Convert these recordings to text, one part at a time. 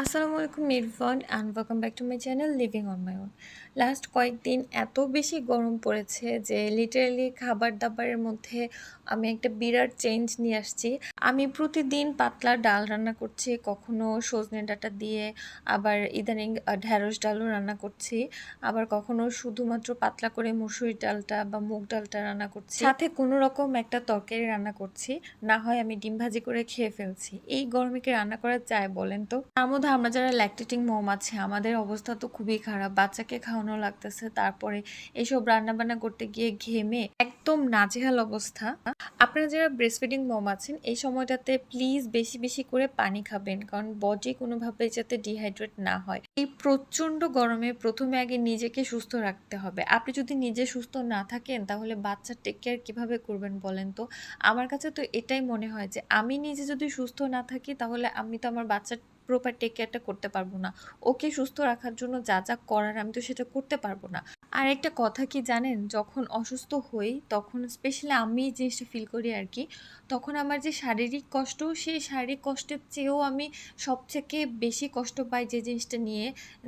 আসসালামু আলাইকুম everyone and welcome back to my channel living on my own. Last কয়েকদিন এত বেশি গরম পড়েছে যে লিটারালি খাবার দাবারের মধ্যে আমি একটা বিরাট চেঞ্জ নিয়ে আসছি। আমি প্রতিদিন পাতলা ডাল রান্না করছি, কখনো সজনে ডাঁটা দিয়ে, আবার ইদানিং ঢ্যাঁড়স ডালও রান্না করছি, আবার কখনো শুধুমাত্র পাতলা করে মসুর ডালটা বা মুগ ডালটা রান্না করছি, সাথে কোনো রকম একটা তরকারি রান্না করছি, না হয় আমি ডিম ভাজি করে খেয়ে ফেলছি। এই গরমে কি রান্না করা যায় বলেন তো? তার মধ্যে আমরা যারা ল্যাকটেটিং মম আছে আমাদের অবস্থা তো খুবই খারাপ, বাচ্চাকে খাওয়ানো লাগতেছে, তারপরে এসব রান্না বান্না করতে গিয়ে ঘেমে একদম নাজেহাল অবস্থা। আপনারা যারা ব্রেস্টফিডিং মম আছেন এই সময়টাতে প্লিজ বেশি বেশি করে পানি খাবেন, কারণ বডি কোনোভাবে যাতে ডিহাইড্রেট না হয়। এই প্রচন্ড গরমে প্রথমে আগে নিজেকে সুস্থ রাখতে হবে। আপনি যদি নিজে সুস্থ না থাকেন তাহলে বাচ্চার টেক কেয়ার কিভাবে করবেন বলেন তো? আমার কাছে তো এটাই মনে হয় যে আমি নিজে যদি সুস্থ না থাকি তাহলে আমি তো আমার বাচ্চার প্রপার টেক কেয়ারটা করতে পারবো না। ওকে সুস্থ রাখার জন্য যা যা করার আমি তো সেটা করতে পারবো না। আর একটা কথা কি জানেন, যখন অসুস্থ হই তখন স্পেশালি আমি এই জিনিসটা ফিল করি আর কি, তখন আমার যে শারীরিক কষ্ট, সেই শারীরিক কষ্টের চেয়েও আমি সবথেকে বেশি কষ্ট পাই যে জিনিসটা নিয়ে,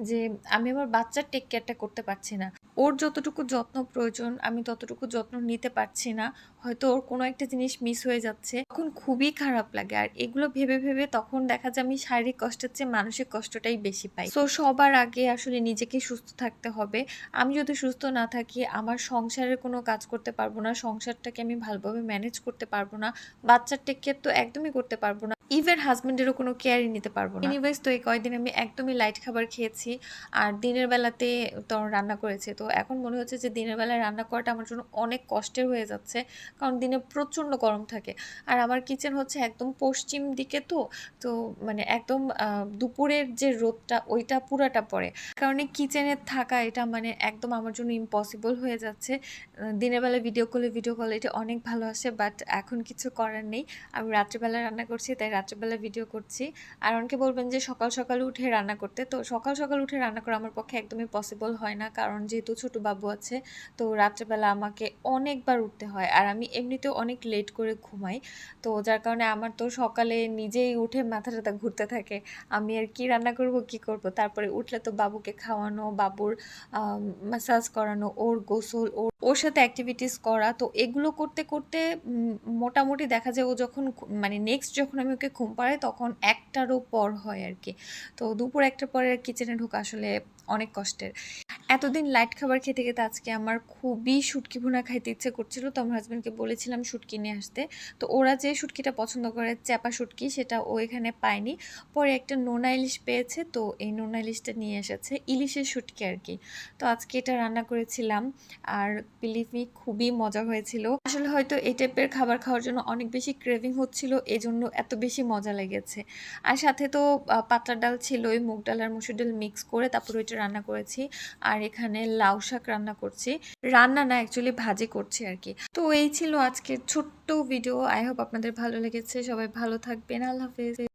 যে আমি আমার বাচ্চার টেক কেয়ারটা করতে পারছি না। ওর যতটুকু যত্ন প্রয়োজন আমি ততটুকু যত্ন নিতে পারছি না, হয়তো ওর কোনো একটা জিনিস মিস হয়ে যাচ্ছে, তখন খুবই খারাপ লাগে। আর এগুলো ভেবে ভেবে তখন দেখা যায় আমি শারীরিক কষ্টের চেয়ে মানসিক কষ্টটাই বেশি পাই। সো সবার আগে আসলে নিজেকে সুস্থ থাকতে হবে। আমি যদি সুস্থ না থাকি আমার সংসারের কোনো কাজ করতে পারবো না, সংসারটাকে আমি ভালোভাবে ম্যানেজ করতে পারবো না, বাচ্চার টেক কেয়ার তো একদমই করতে পারবো না, ইভেন হাজবেন্ডেরও কোনো কেয়ারই নিতে পারবো না। এনিওয়েজ, তো এই কয়েকদিন আমি একদমই লাইট খাবার খেয়েছি, আর দিনের বেলাতে তো রান্না করেছে, তো এখন মনে হচ্ছে যে দিনের বেলায় রান্না করাটা আমার জন্য অনেক কষ্টের হয়ে যাচ্ছে, কারণ দিনে প্রচণ্ড গরম থাকে। আর আমার কিচেন হচ্ছে একদম পশ্চিম দিকে, তো তো মানে একদম দুপুরের যে রোদটা ওইটা পুরাটা পড়ে, কারণে কিচেনে থাকা এটা মানে একদম আমার জন্য ইম্পসিবল হয়ে যাচ্ছে। দিনের বেলা ভিডিও কল এটা অনেক ভালো আসে, বাট এখন কিছু করার নেই। আমি রাত্রিবেলা রান্না করছি, তাই রাত্রিবেলা ভিডিও করছি। আর অনেকে বলবেন যে সকাল সকাল উঠে রান্না করতে, তো সকাল সকাল উঠে রান্না করা আমার পক্ষে একদমই পসিবল হয় না, কারণ যেহেতু ছোট বাবু আছে, তো রাত্রেবেলা আমাকে অনেকবার উঠতে হয়, আর আমি এমনিতেও অনেক লেট করে ঘুমাই। তো যার কারণে আমার তো সকালে নিজেই উঠে মাথা টাথা ঘুরতে থাকে, আমি আর কি রান্না করব কি করব। তারপরে উঠলে তো বাবুকে খাওয়ানো, বাবুর ম্যাসাজ করানো, ওর গোসল, ওর সাথে অ্যাক্টিভিটিস করা, তো এগুলো করতে করতে মোটামুটি দেখা যায় ও যখন মানে নেক্সট যখন আমি ওকে ঘুম পাড়াই তখন একটারও পর হয় আর কি। তো দুপুর একটার পরে কিচেনে ঢোকা আসলে অনেক কষ্টের। এতদিন লাইট খাবার খেতে খেতে আজকে আমার খুবই শুটকি ভুনা খাইতে ইচ্ছে করছিল, তো আমার হাজব্যান্ডকে বলেছিলাম শুটকি নিয়ে আসতে। তো ওরা যে শুটকিটা পছন্দ করে চ্যাপা শুটকি, সেটা ও এখানে পায়নি, পরে একটা নোনা ইলিশ পেয়েছে, তো এই নোনা ইলিশটা নিয়ে এসেছে, ইলিশের শুটকি আর কি। তো আজকে এটা রান্না করেছিলাম, আর বিলিভ মি খুবই মজা হয়েছিল। আসলে হয়তো এই টাইপের খাবার খাওয়ার জন্য অনেক বেশি ক্রেভিং হচ্ছিল, এজন্য এত বেশি মজা লেগেছে। আর সাথে তো পাতলা ডাল ছিল, ওই মুগ ডাল আর মসুর ডাল মিক্স করে তারপর ওইটা রান্না করেছি। আর এখানে লাউ শাক রান্না করছি, রান্না না অ্যাকচুয়ালি ভাজি করছি আর কি। তো এই ছিল আজকের ছোট্ট ভিডিও। আই হোপ আপনাদের ভালো লেগেছে। সবাই ভালো থাকবেন। আল্লাহ হাফেজ।